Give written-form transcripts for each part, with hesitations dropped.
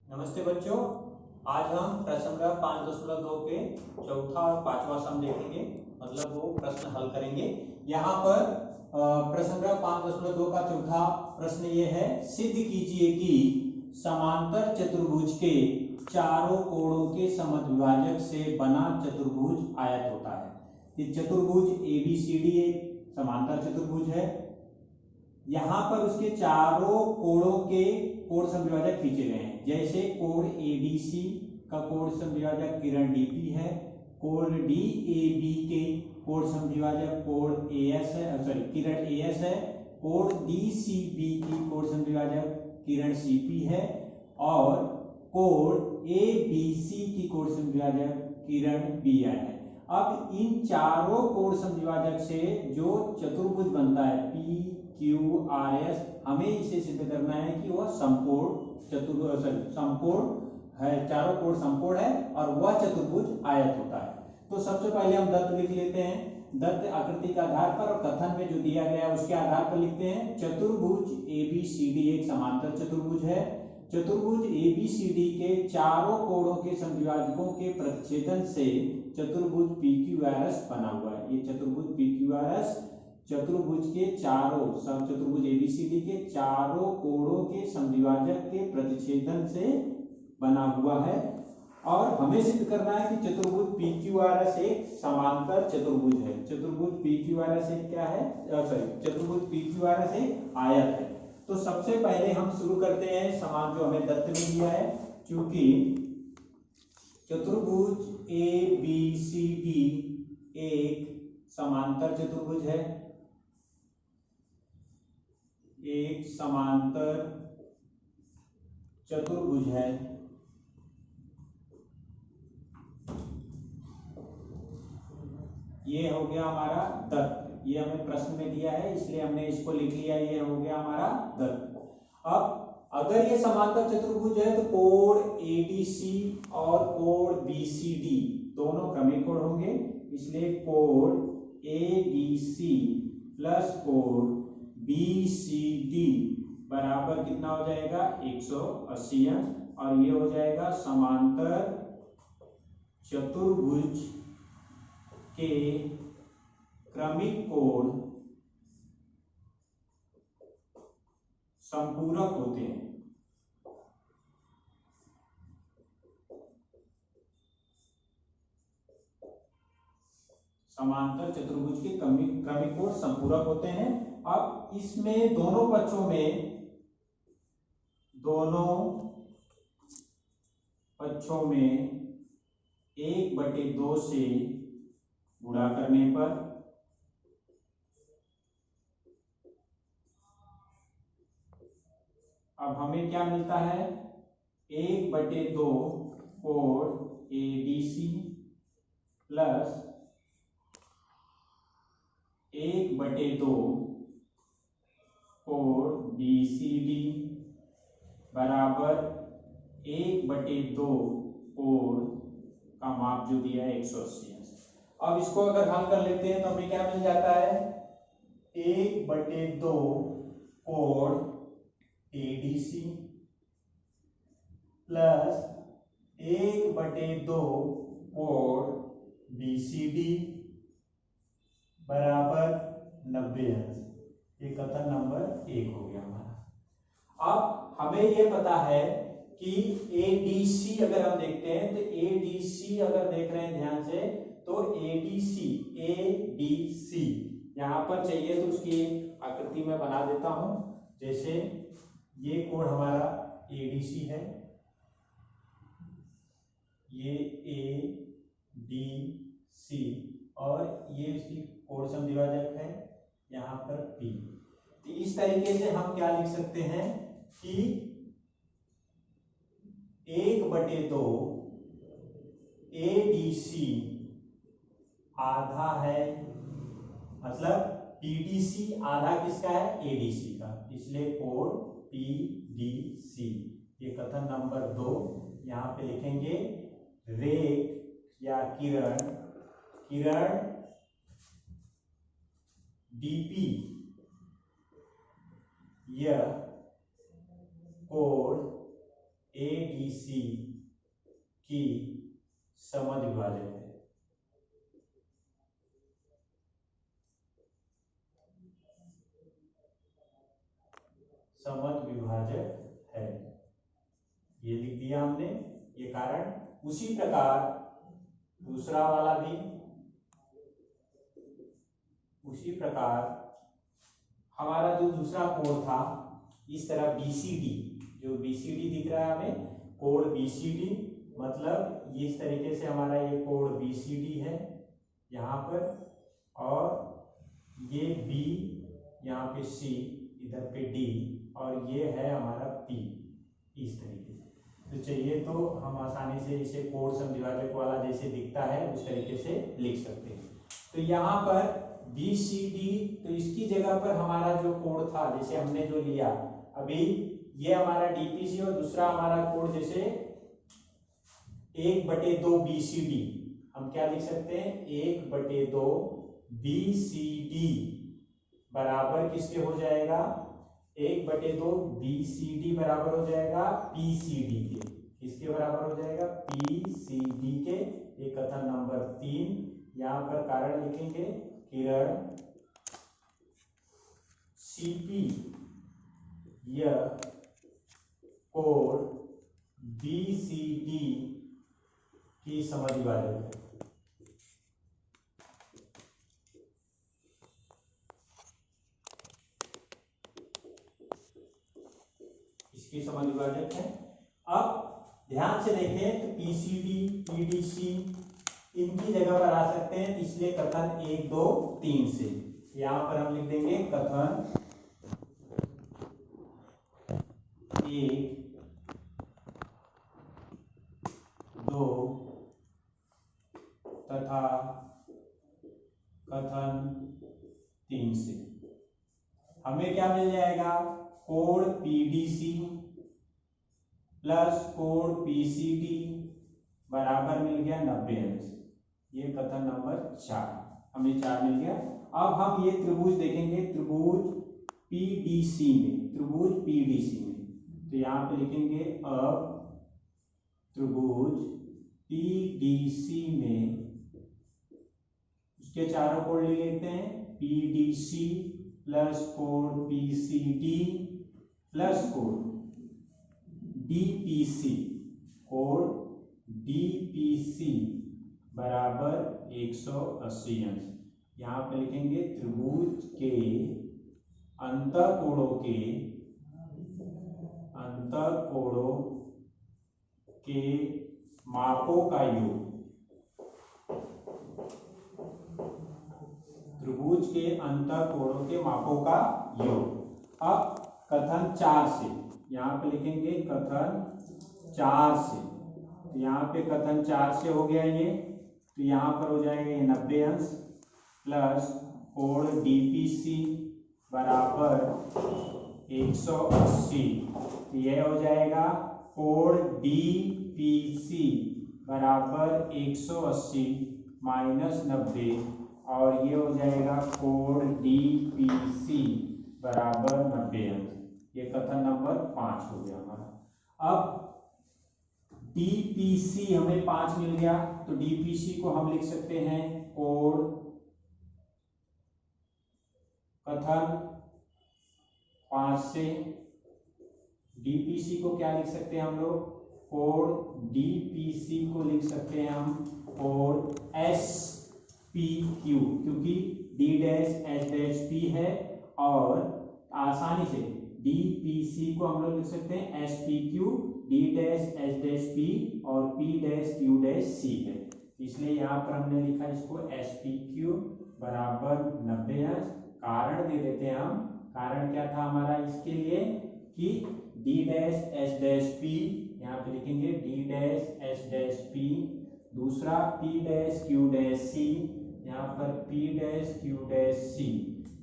नमस्ते बच्चों। आज हम प्रश्न नंबर 5.2 के चौथा और पांचवा सम देखेंगे, मतलब वो प्रश्न हल करेंगे। यहाँ पर प्रश्न नंबर 5.2 का चौथा प्रश्न ये है, सिद्ध कीजिए कि समांतर चतुर्भुज के चारों कोणों के समद्विभाजक से बना चतुर्भुज आयत होता है। ये चतुर्भुज ABCD एक समांतर चतुर्भुज है। यहाँ पर उसके चारों कोणों के कोण समद्विभाजक खींचे गए हैं। जैसे कोण ADC का कोण समद्विभाजक किरण DP है, कोण DAB के कोण समद्विभाजक कोण AS है, किरण AS है, कोण DCB की कोण समद्विभाजक किरण CP है और कोण ABC की कोण समद्विभाजक किरण BI है। अब इन चारों कोण समद्विभाजक से जो चतुर्भुज बनता है PQRS, हमें इसे सिद्ध करना है कि वह समकोण समकोण है, चारों कोण समकोण है और वह चतुर्भुज आयत होता है। तो सबसे पहले हम दत्त लिख लेते हैं। दत्त आकृति के आधार पर और कथन में जो दिया गया है उसके आधार पर लिखते हैं। चतुर्भुज ABCD एक समांतर चतुर्भुज है। चतुर्भुज ABCD के चारों कोणों के समद्विभाजकों के प्रतिच्छेदन से चतुर्भुज PQRS बना हुआ है। ये चतुर्भुज PQRS चतुर्भुज के चारों चतुर्भुज ABCD के चारों कोणों के समद्विभाजक के प्रतिच्छेदन से बना हुआ है और हमें सिद्ध करना है कि चतुर्भुज PQRS एक समांतर चतुर्भुज है। चतुर्भुज PQRS एक क्या है? चतुर्भुज PQRS एक आयत है। तो सबसे पहले हम शुरू करते हैं समान जो हमें दत्त में दिया है। क्योंकि चतुर्भुज ABCD एक समांतर चतुर्भुज है, एक समांतर चतुर्भुज है। ये हो गया हमारा दत्त, ये हमें प्रश्न में दिया है इसलिए हमने इसको लिख लिया, ये हो गया हमारा दत्त। अब अगर ये समांतर चतुर्भुज है तो कोण ADC और कोण BCD दोनों क्रमिक कोण होंगे, इसलिए कोण ABC प्लस कोण BCD बराबर कितना हो जाएगा? 180 अंश। और ये हो जाएगा समांतर चतुर्भुज के क्रमिक कोण संपूरक होते हैं। समांतर चतुर्भुज के क्रमिक कोण संपूरक होते हैं। अब इसमें दोनों पक्षों में 1/2 से गुणा करने पर अब हमें क्या मिलता है? 1/2 कोण ADC प्लस 1/2 कोण BCD बराबर 1/2 कोण का माप जो दिया है 180 अंश। अब इसको अगर हल कर लेते हैं तो हमें क्या मिल जाता है? 1/2 कोण ADC प्लस 1/2 कोण BCD बराबर 90 अंश। ये कथन नंबर 1 हो गया हमारा। अब हमें ये पता है कि ADC अगर हम देखते हैं तो ADC अगर देख रहे हैं ध्यान से तो ADC यहां पर चाहिए तो उसकी आकृति में बना देता हूं। जैसे ये कोण हमारा ADC है, ये ADC और ये उसकी कोण समद्विभाजक है यहाँ पर P। तो इस तरीके से हम क्या लिख सकते हैं कि 1/2 ADC आधा है, मतलब PDC आधा किसका है? ADC का, इसलिए कोण PDC। ये कथन नंबर 2 यहाँ पे लिखेंगे। रेख या किरण DP यह कोण ADC की समद्विभाजक है। समद्विभाजक है, ये लिख दिया हमने, ये कारण। उसी प्रकार दूसरा वाला भी, उसी प्रकार हमारा जो दूसरा कोण था, इस तरह BCD, जो BCD दिख रहा है हमें, कोण BCD, मतलब इस तरीके से हमारा ये कोण BCD है यहाँ पर, और ये B, यहाँ पे C, इधर पे D, और ये है हमारा P, इस तरीके से। तो चाहिए तो हम आसानी से इसे कोण समद्विभाजक वाला जैसे दिखता है उस तरीके से लिख सकते हैं। तो यहाँ पर BCD, तो इसकी जगह पर हमारा जो कोण था, जैसे हमने जो लिया अभी, ये हमारा DPC और दूसरा हमारा कोण जैसे 1/2 BCD, हम क्या लिख सकते हैं, 1/2 BCD बराबर किसके हो जाएगा, 1/2 BCD बराबर हो जाएगा PCD के। किसके बराबर हो जाएगा, PCD के। ये कथन नंबर 3। यहाँ पर कारण लिखेंगे, किरण CP यह कोण BCD की समद्विभाजक है। इसकी समद्विभाजक है। अब ध्यान से देखें तो PCD, PDC इनकी जगह पर आ सकते हैं, इसलिए कथन 1, 2, 3 से यहां पर हम लिख देंगे कथन 1, 2 तथा कथन 3 से हमें क्या मिल जाएगा, कोण PDC प्लस कोण PCD बराबर मिल गया 90 अंश। ये कथन नंबर 4, हमें 4 मिल गया। अब हम ये त्रिभुज देखेंगे, त्रिभुज PDC में, त्रिभुज PDC में, तो यहाँ पे लिखेंगे अब त्रिभुज PDC में उसके चारों कोण ले लेते हैं, PDC प्लस कोण PCD प्लस कोण DPC, कोण DPC बराबर 180 अंश। यहाँ पे लिखेंगे त्रिभुज के अंतःकोणों के मापों का योग, त्रिभुज के अंतःकोणों के मापों का योग। अब कथन 4 से यहाँ पे लिखेंगे कथन 4 से, तो यहाँ पे कथन 4 से हो गया ये, तो यहाँ पर हो जाएगा ये 90 अंश प्लस कोण DPC बराबर 180, तो यह हो जाएगा कोण DPC बराबर 180 माइनस 90, और ये हो जाएगा कोण DPC बराबर 90 अंश। ये कथन नंबर 5 हो गया हमारा। अब DPC हमें 5 मिल गया, तो DPC को हम लिख सकते हैं कोण, कथन 5 से DPC को क्या लिख सकते हैं हम लोग, कोण DPC को लिख सकते हैं हम कोण SPQ, क्योंकि D dash H dash P है, और आसानी से DPC को हम लोग लिख सकते हैं SPQ, D dash H dash P और P dash Q dash C है, इसलिए यहाँ पर हमने लिखा इसको SPQ बराबर 90 अंश। कारण दे देते हैं हम, कारण क्या था हमारा इसके लिए कि D dash H dash P, यहाँ पे लिखेंगे D dash H dash P, दूसरा P dash Q dash C, यहाँ पर P dash Q dash C,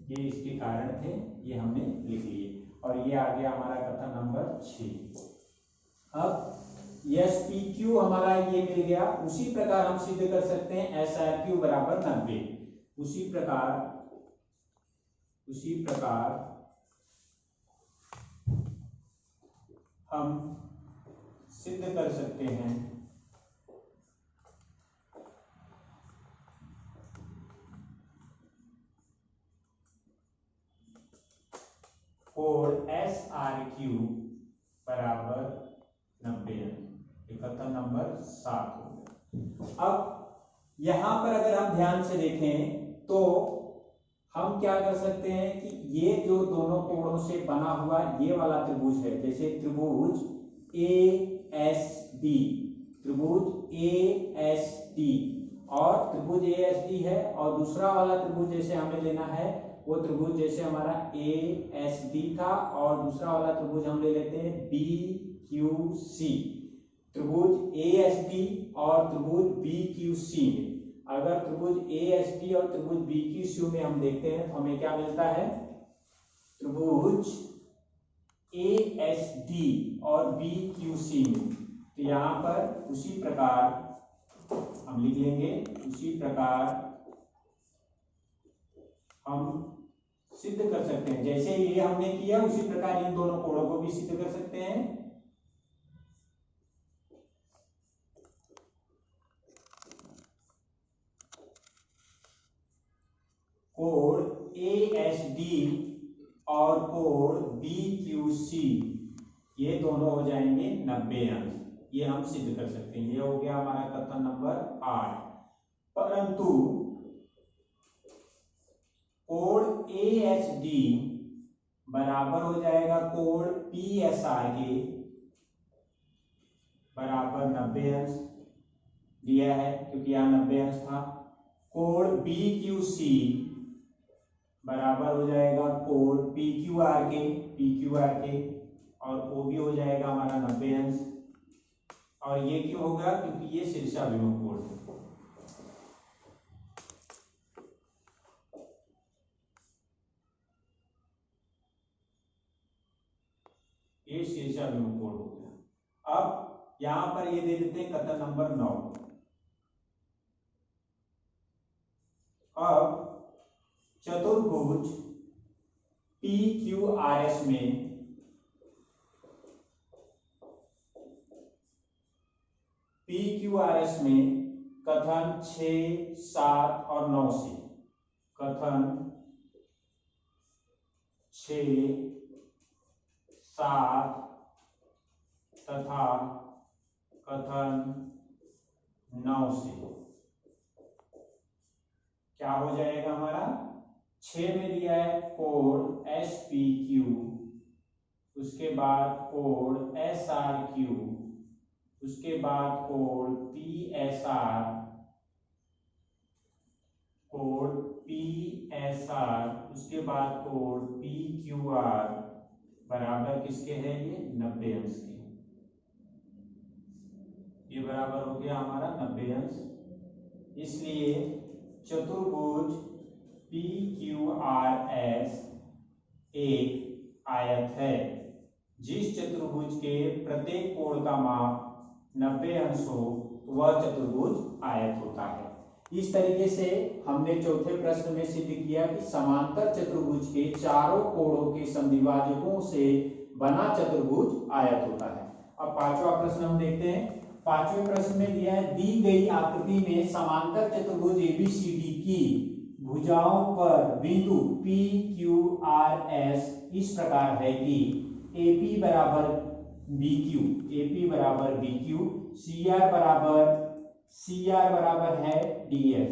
ये इसके कारण थे, ये हमने लिख लिए, और ये आ गया हमारा कथन नंबर 6। अब SPQ हमारा ये मिल गया, उसी प्रकार हम सिद्ध कर सकते हैं SRQ बराबर 90। उसी प्रकार हम सिद्ध कर सकते हैं कोण SRQ बराबर 90 अंश। ये कथन नंबर 7 हो गया। अब यहां पर अगर हम ध्यान से देखें तो हम क्या कर सकते हैं कि ये जो दोनों कोणों से बना हुआ ये वाला त्रिभुज है, जैसे त्रिभुज ASD, त्रिभुज ASD और त्रिभुज ASD है, और दूसरा वाला त्रिभुज जैसे हमें लेना है वो त्रिभुज जैसे हमारा ASD था, और दूसरा वाला त्रिभुज हम ले लेते हैं BQC। त्रिभुज ASD और त्रिभुज BQC में अगर त्रिभुज ASD और त्रिभुज BQC में हम देखते हैं तो हमें क्या मिलता है, त्रिभुज ASD और BQC में, तो यहां पर उसी प्रकार हम लिख लेंगे, उसी प्रकार हम सिद्ध कर सकते हैं, जैसे ये हमने किया उसी प्रकार इन दोनों कोणों को भी सिद्ध कर सकते हैं। कोण ASD और कोण BQC ये दोनों हो जाएंगे 90 अंश, ये हम सिद्ध कर सकते हैं। ये हो गया हमारा कथन नंबर 8। परंतु कोण ASD बराबर हो जाएगा कोण PSR के बराबर 90 अंश दिया है, क्योंकि यहाँ 90 अंश था। कोण BQC बराबर हो जाएगा कोण PQR के, और वो भी हो जाएगा हमारा 90 अंश। और ये क्यों होगा, क्योंकि ये शीर्षाभिमुख कोण है। ये शीर्षाभिमुख कोण हो गया। अब यहां पर ये दे देते हैं कथन नंबर 9। अब चतुर्भुज PQRS में कथन 6, 7 और 9 से, कथन 6, 7 तथा कथन 9 से क्या हो जाएगा हमारा, 6 में दिया है कोण SPQ, उसके बाद कोण SRQ, उसके बाद कोण PSR, उसके बाद कोण PQR बराबर किसके है, ये 90 अंश के। ये बराबर हो गया हमारा 90 अंश। इसलिए चतुर्भुज PQRS एक आयत है। जिस चतुर्भुज के प्रत्येक कोण का माप 90 अंश हो वह चतुर्भुज आयत होता है। इस तरीके से हमने चौथे प्रश्न में सिद्ध किया कि समांतर चतुर्भुज के चारों कोणों के समद्विभाजकों से बना चतुर्भुज आयत होता है। अब पांचवा प्रश्न हम देखते हैं। पांचवें प्रश्न में दिया है, दी गई आकृति में समांतर चतुर्भुज ABCD की भुजाओं पर बिंदु PQRS इस प्रकार है कि AP बराबर BQ, CR बराबर है DS।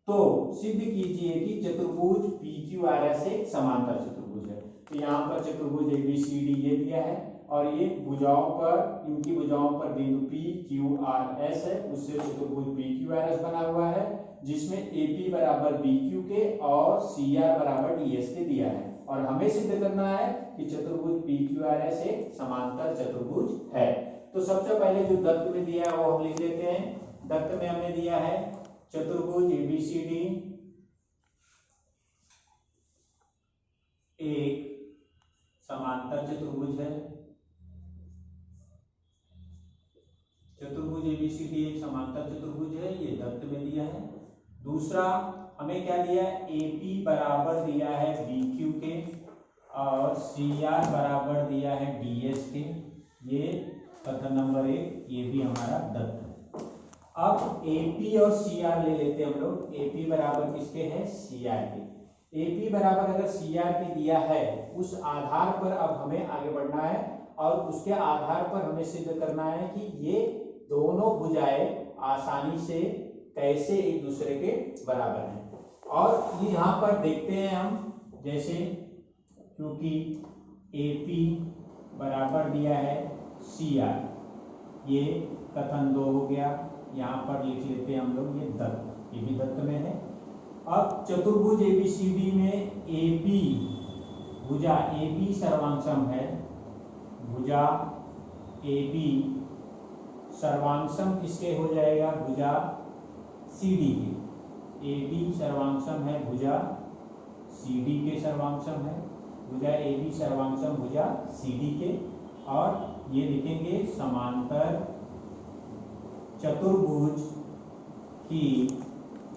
तो सिद्ध कीजिए कि चतुर्भुज PQRS एक समांतर चतुर्भुज है। तो यहाँ पर चतुर्भुज ABCD ये दिया है, और ये भुजाओं पर, इनकी भुजाओं पर बिंदु PQRS है, उससे चतुर्भुज PQRS बना हुआ है, जिसमें AP बराबर BQ के और CR बराबर DS के दिया है। और हमें सिद्ध करना है कि चतुर्भुज PQRS एक समांतर चतुर्भुज है। तो सबसे पहले जो दत्त में दिया है वो हम लिख देते हैं। दत्त में हमने दिया है चतुर्भुज ABCD एक समांतर चतुर्भुज है। चतुर्भुज ABCD एक समांतर चतुर्भुज है, ये दत्त में दिया है। दूसरा हमें क्या दिया है, AP बराबर दिया है BQ के और CR बराबर दिया है DS के। ये कथन नंबर 1 ये भी हमारा दत्त है। अब एपी और सीआर ले लेते हैं हम लोग। एपी बराबर किसके है? सीआर के। एपी बराबर अगर सीआर के दिया है, उस आधार पर अब हमें आगे बढ़ना है और उसके आधार पर हमें सिद्ध करना है कि ये दोनों भुजाएं आसानी से कैसे एक दूसरे के बराबर हैं। और ये यहाँ पर देखते हैं हम, जैसे क्योंकि एपी बराबर दिया है सीआर, ये कथन 2 हो गया। यहाँ पर लिख लेते हैं हम लोग ये दत्त, ये भी दत्त में है। अब चतुर्भुज एबीसीडी में एबी भुजा एबी सर्वांशम है, भुजा एबी सर्वांशम किसके हो जाएगा? भुजा सीडी के। एबी सर्वांशम है भुजा सीडी के सर्वांशम है, भुजा एबी सर्वांशम भुजा सीडी के। और ये लिखेंगे समांतर चतुर्भुज की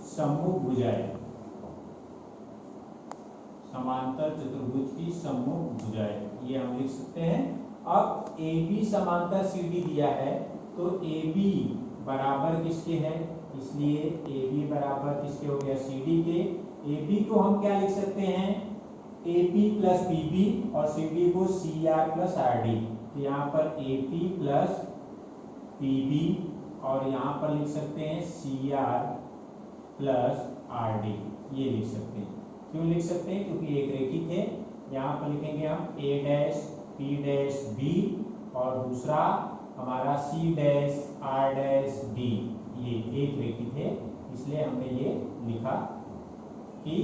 सम्मुख भुजाएं, समांतर चतुर्भुज की सम्मुख भुजाएं, ये हम लिख सकते हैं। अब AB समांतर CD दिया है, तो AB बराबर किसके है? इसलिए AB बराबर किसके हो गया? CD के। AB को हम क्या लिख सकते हैं? AP प्लस PB और CD को CR प्लस RD। तो यहाँ पर AP प्लस PB और यहाँ पर लिख सकते हैं CR प्लस RD, ये लिख सकते हैं। क्यों लिख सकते हैं? क्योंकि एक रेखिक है। यहाँ पर लिखेंगे हम A dash P dash B और दूसरा हमारा C dash R dash D, ये एक रेखिक है, इसलिए हमने ये लिखा कि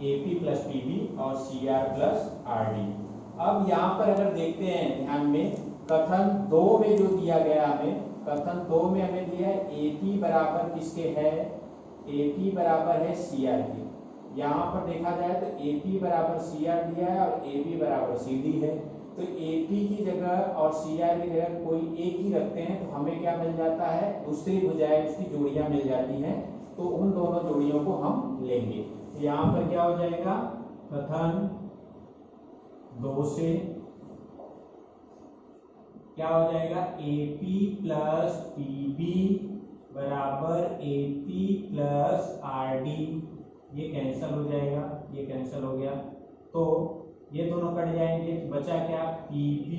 AP प्लस PB और CR प्लस RD। अब यहाँ पर अगर देखते हैं ध्यान में, कथन 2 में जो दिया गया हमें, कथन 2 में हमें दिया है AP बराबर किसके है? AP बराबर है CR के। यहाँ पर देखा जाए तो AP बराबर CR दिया है और AB बराबर CD है। तो AP की जगह और CR की जगह कोई एक ही रखते हैं तो हमें क्या मिल जाता है? दूसरी भुजाएं उसकी जोड़ियां मिल जाती हैं, तो उन दोनों जोड़ियों को हम लेंगे। तो यहाँ पर क्या हो जाएगा? कथन 2 से क्या हो जाएगा? AP प्लस PB बराबर AP प्लस RD, ये कैंसल हो जाएगा, ये कैंसल हो गया, तो ये दोनों कट जाएंगे। तो बचा क्या? PB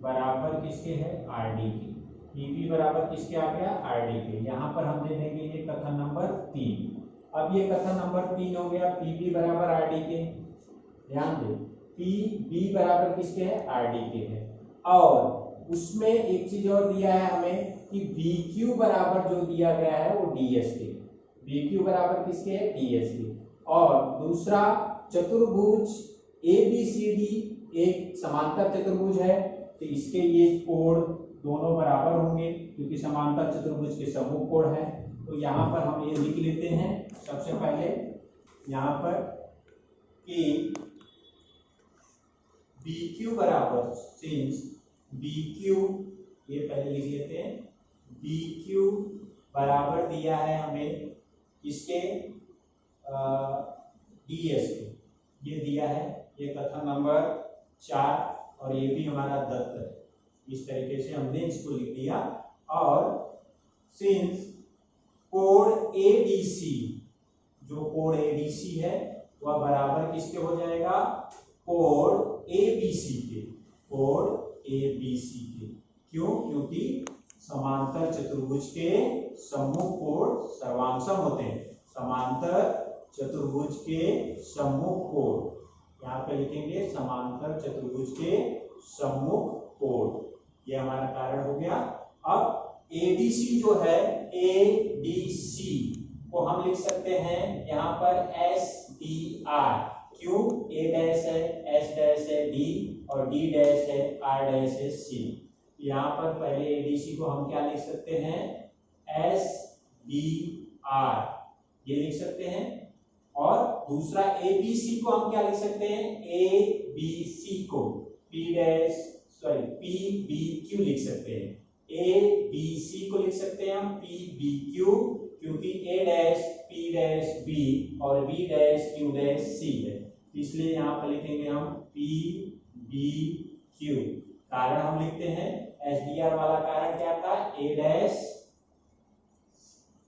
बराबर किसके है? RD के। PB बराबर किसके आ गया? RD के। यहाँ पर हम दे देंगे ये कथन नंबर 3। अब ये कथन नंबर 3 हो गया PB बराबर RD के। ध्यान दे, PB बराबर किसके है? RD के है। और उसमें एक चीज और दिया है हमें कि BQ बराबर जो दिया गया है वो DS के। BQ बराबर किसके है? DS के। और दूसरा चतुर्भुज ABCD एक समांतर चतुर्भुज है, तो इसके ये कोण दोनों बराबर होंगे क्योंकि समांतर चतुर्भुज के सम्मुख कोण है। तो यहाँ पर हम ये लिख लेते हैं सबसे पहले यहाँ पर कि BQ बराबर, सिंस BQ, ये पहले लिख लेते हैं, BQ बराबर दिया है हमें इसके DS के, ये दिया है, ये कथन नंबर 4 और ये भी हमारा दत्त है। इस तरीके से हमने इसको लिख दिया। और सिंस कोण ADC, जो कोण ADC है वह बराबर किसके हो जाएगा? कोण ABC के, कोण ABC के। क्यों? क्योंकि समांतर चतुर्भुज के सम्मुख कोण सर्वांशम होते हैं। समांतर चतुर्भुज के सम्मुख कोण, यहाँ पे लिखेंगे समांतर चतुर्भुज के सम्मुख कोण, ये हमारा कारण हो गया। अब ADC जो है, ADC को हम लिख सकते हैं यहाँ पर SDR। क्यों? A डैश है, S डैश है, D और D डैश है, R डैश है, C। यहाँ पर पहले ADC को हम क्या लिख सकते हैं? SDR, ये लिख सकते हैं। और दूसरा ABC को हम क्या लिख सकते हैं? ABC को PBQ लिख सकते हैं। ABC को लिख सकते हैं हम PBQ, क्योंकि A dash P dash B और B dash Q dash C है, इसलिए यहाँ पर लिखेंगे हम PBQ। कारण हम लिखते हैं SDR वाला कारण क्या था, A dash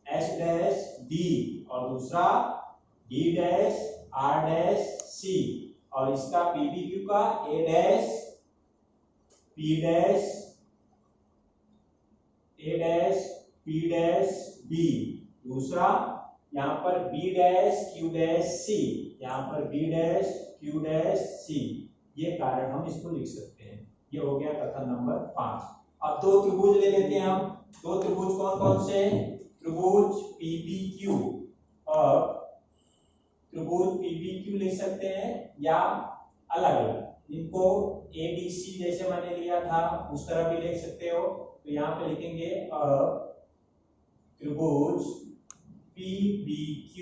S dash D और दूसरा D dash R dash C और इसका PPQ का A dash P dash A dash P dash B, दूसरा यहाँ पर B dash Q dash C, यहाँ पर B dash Q dash C, ये कारण हम इसको लिख सकते हैं। ये हो गया कथन नंबर 5। अब दो त्रिभुज ले लेते हैं हम। दो त्रिभुज कौन कौन से, त्रिभुज PPQ और त्रिभुज PPQ लिख सकते हैं या अलग अलग, इनको ABC जैसे मैंने लिया था उस तरह भी लिख सकते हो। तो यहाँ पे लिखेंगे त्रिभुज PBQ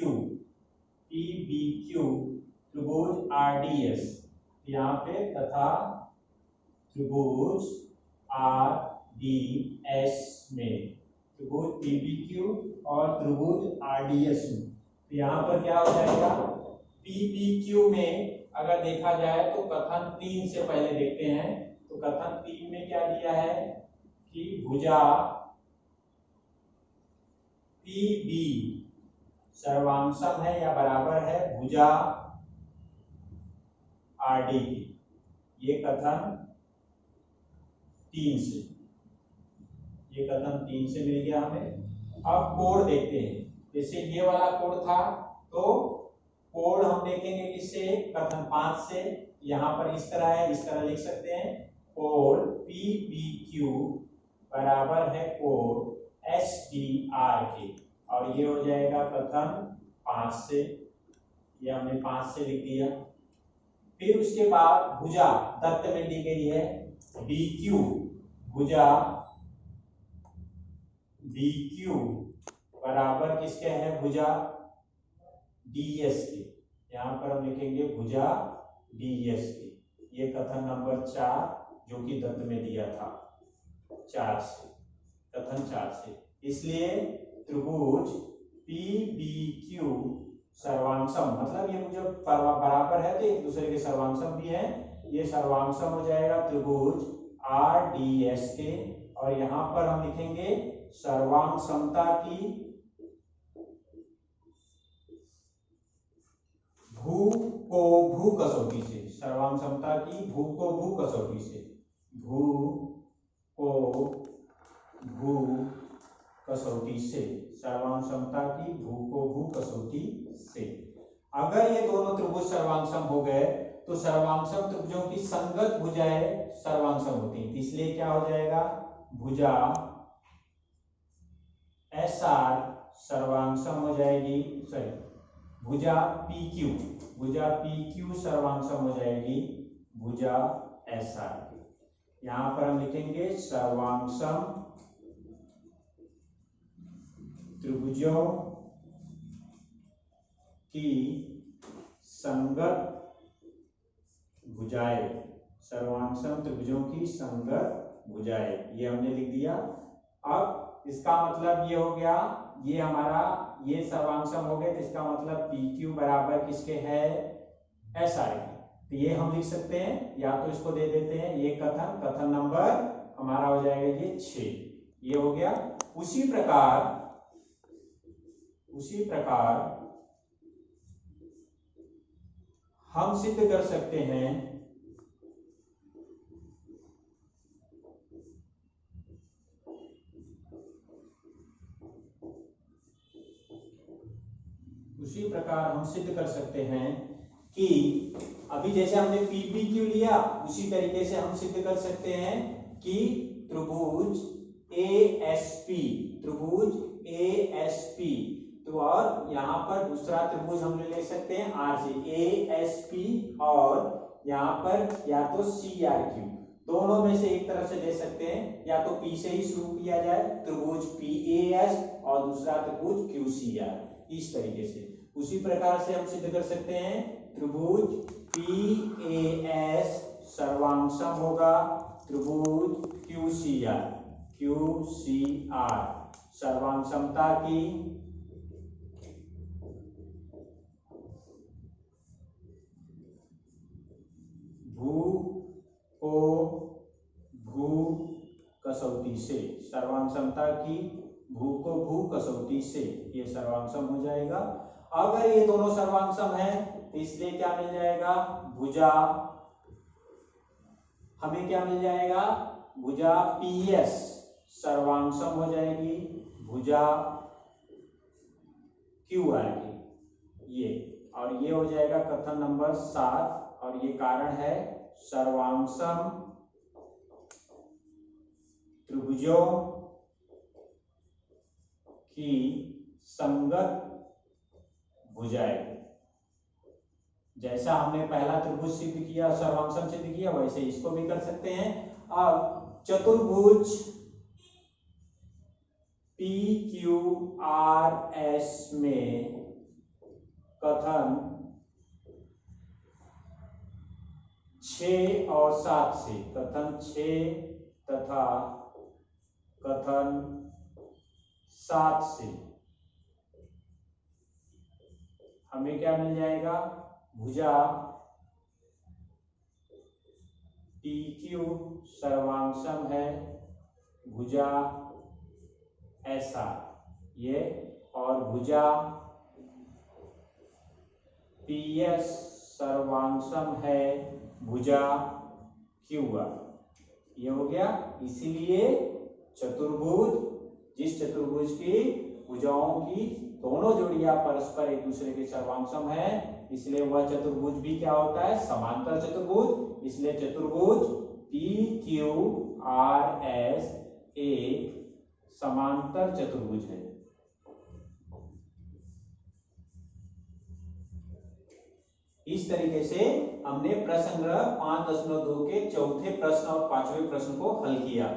त्रिभुज RDS यहाँ पे तथा त्रिभुज RDS में, त्रिभुज PBQ और त्रिभुज RDS में। तो यहाँ पर क्या हो जाएगा, PBQ में अगर देखा जाए तो कथन 3 से पहले देखते हैं। तो कथन 3 में क्या दिया है कि भुजा PB सर्वांशम है या बराबर है भुजा RD की, ये कथन 3 से, ये कथन 3 से मिल गया हमें। अब कोण देखते हैं, जैसे ये वाला कोण था तो कोण हम देखेंगे किससे, कथन 5 से। यहाँ पर इस तरह है, इस तरह लिख सकते हैं, कोण PBQ बराबर है कोण SDR के, और ये हो जाएगा कथन 5 से, ये हमने 5 से लिख दिया। फिर उसके बाद भुजा दत्त में दी गई है BQ, भुजा BQ बराबर किसके है, भुजा DS के, यहाँ पर हम लिखेंगे भुजा DS के। ये कथन नंबर 4 जो कि दत्त में दिया था 4 से, कथन 4 से। इसलिए त्रिभुज PBQ सर्वांशम, मतलब ये मुझे बराबर है तो एक दूसरे के सर्वांशम भी है, ये सर्वांशम हो जाएगा त्रिभुज RDS के। और यहाँ पर हम लिखेंगे सर्वांशमता की भू को भू कसौटी से, सर्वांशमता की भू को भू कसौटी से, भू को भू कसौटी से, सर्वांशमता की भू को भू कसौटी से। अगर ये दोनों त्रिभुज सर्वांशम हो गए तो सर्वांशम त्रिभुजों की संगत भुजाएं सर्वांशम होती हैं, इसलिए क्या हो जाएगा, भुजा SR सर्वांशम हो जाएगी, सॉरी भुजा PQ, भुजा PQ सर्वांशम हो जाएगी भुजा SR की। यहां पर हम लिखेंगे सर्वांशम त्रिभुजों की संगत भुजाएं, सर्वांशम त्रिभुजों की संगत भुजाएं, ये हमने लिख दिया। अब इसका मतलब ये हो गया, ये हमारा ये सर्वांशम हो गए, तो इसका मतलब PQ बराबर किसके है, SR की। तो ये हम लिख सकते हैं, या तो इसको दे देते हैं, ये कथन नंबर हमारा हो जाएगा ये 6, ये हो गया। उसी प्रकार हम सिद्ध कर सकते हैं कि अभी जैसे हमने PBQ लिया उसी तरीके से हम सिद्ध कर सकते हैं कि त्रिभुज ASP, तो और यहाँ पर दूसरा त्रिभुज हम ले सकते हैं RC, ASP और यहाँ पर या तो CRQ, दोनों में से एक तरफ से ले सकते हैं, या तो P से ही शुरू किया जाए त्रिभुज PAS और दूसरा त्रिभुज QCR, इस तरीके से। उसी प्रकार से हम सिद्ध कर सकते हैं त्रिभुज PAS सर्वांशम होगा त्रिभुज QCR सर्वांशमता की भू को भू कसौटी से, सर्वांग समता की भू को भू कसौटी से, ये सर्वांग सम हो जाएगा। अगर ये दोनों सर्वांग सम है तो इसलिए क्या मिल जाएगा, भुजा, हमें क्या मिल जाएगा, भुजा पीएस सर्वांग सम हो जाएगी, भुजा क्यू आएगी ये, और ये हो जाएगा कथन नंबर 7, और ये कारण है सर्वांग सम त्रिभुजों की संगत भुजाएं। जैसा हमने पहला त्रिभुज सिद्ध किया, सर्वांग सम सिद्ध किया, वैसे इसको भी कर सकते हैं। अब चतुर्भुज PQRS में कथन 6 और 7 से, कथन 6 तथा कथन 7 से हमें क्या मिल जाएगा, भुजा PQ सर्वांग सम है, भुजा ऐसा ये, और भुजा PS सर्वांग सम है, भुजा QR, ये हो गया। इसीलिए चतुर्भुज, जिस चतुर्भुज की भुजाओं की दोनों जोड़ियां परस्पर एक दूसरे के सर्वांग सम है, इसलिए वह चतुर्भुज भी क्या होता है, समांतर चतुर्भुज। इसलिए चतुर्भुज PQRS एक समांतर चतुर्भुज है। इस तरीके से हमने प्रश्न 5.2 के चौथे प्रश्न और 5वें प्रश्न को हल किया।